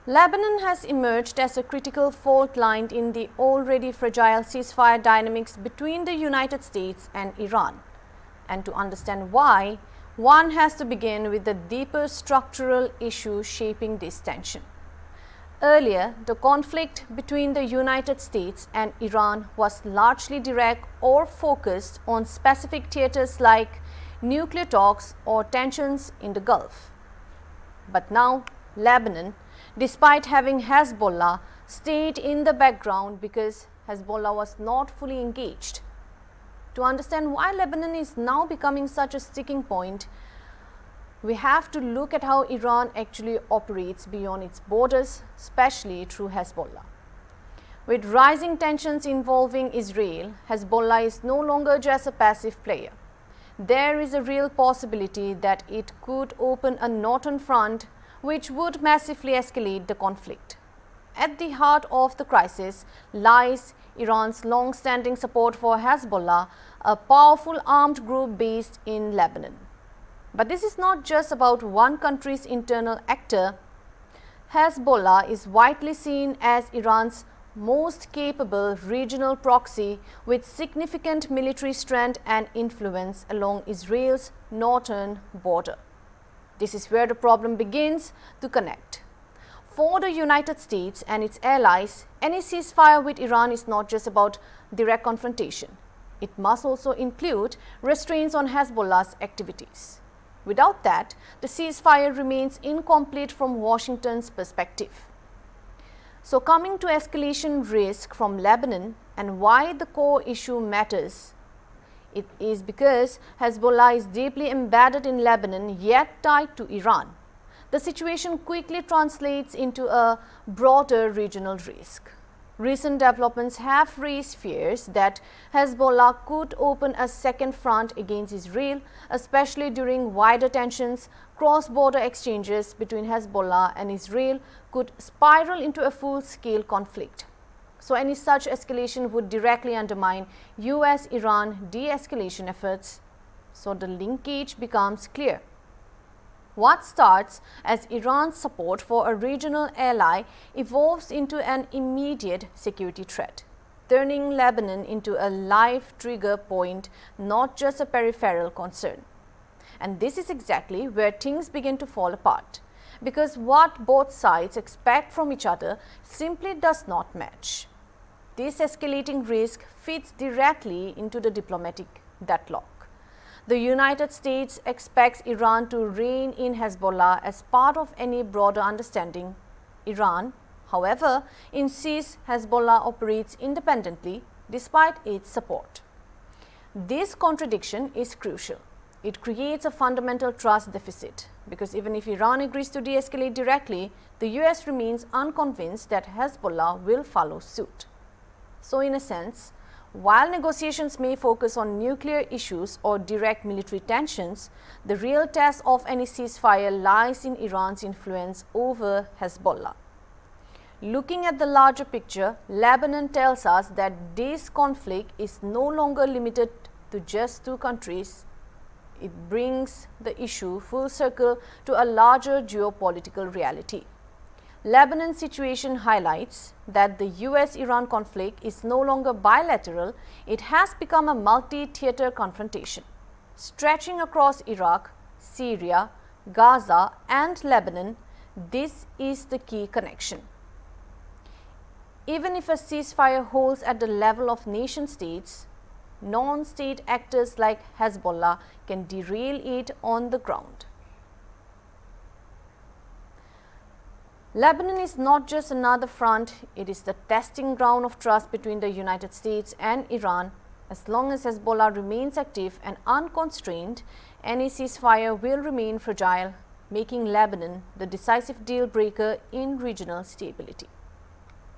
Lebanon has emerged as a critical fault line in the already fragile ceasefire dynamics between the United States and Iran. And to understand why, one has to begin with the deeper structural issue shaping this tension. Earlier, the conflict between the United States and Iran was largely direct or focused on specific theaters like nuclear talks or tensions in the Gulf. But now, Lebanon, despite having Hezbollah, stayed in the background because Hezbollah was not fully engaged. To understand why Lebanon is now becoming such a sticking point, we have to look at how Iran actually operates beyond its borders, especially through Hezbollah. With rising tensions involving Israel, Hezbollah is no longer just a passive player. There is a real possibility that it could open a northern front which would massively escalate the conflict. At the heart of the crisis lies Iran's long-standing support for Hezbollah, a powerful armed group based in Lebanon. But this is not just about one country's internal actor. Hezbollah is widely seen as Iran's most capable regional proxy with significant military strength and influence along Israel's northern border. This is where the problem begins to connect. For the United States and its allies, any ceasefire with Iran is not just about direct confrontation. It must also include restraints on Hezbollah's activities. Without that, the ceasefire remains incomplete from Washington's perspective. So, coming to escalation risk from Lebanon and why the core issue matters, it is because Hezbollah is deeply embedded in Lebanon yet tied to Iran. The situation quickly translates into a broader regional risk. Recent developments have raised fears that Hezbollah could open a second front against Israel, especially during wider tensions. Cross-border exchanges between Hezbollah and Israel could spiral into a full-scale conflict. So any such escalation would directly undermine US-Iran de-escalation efforts. So the linkage becomes clear. What starts as Iran's support for a regional ally evolves into an immediate security threat, turning Lebanon into a live trigger point, not just a peripheral concern. And this is exactly where things begin to fall apart, because what both sides expect from each other simply does not match. This escalating risk fits directly into the diplomatic deadlock. The United States expects Iran to rein in Hezbollah as part of any broader understanding. Iran, however, insists Hezbollah operates independently despite its support. This contradiction is crucial. It creates a fundamental trust deficit because even if Iran agrees to de-escalate directly, the US remains unconvinced that Hezbollah will follow suit. So in a sense, while negotiations may focus on nuclear issues or direct military tensions, the real test of any ceasefire lies in Iran's influence over Hezbollah. Looking at the larger picture, Lebanon tells us that this conflict is no longer limited to just two countries. It brings the issue full circle to a larger geopolitical reality. Lebanon's situation highlights that the US-Iran conflict is no longer bilateral, it has become a multi-theater confrontation. Stretching across Iraq, Syria, Gaza and Lebanon, this is the key connection. Even if a ceasefire holds at the level of nation-states, non-state actors like Hezbollah can derail it on the ground. Lebanon is not just another front, it is the testing ground of trust between the United States and Iran. As long as Hezbollah remains active and unconstrained, any ceasefire will remain fragile, making Lebanon the decisive deal breaker in regional stability.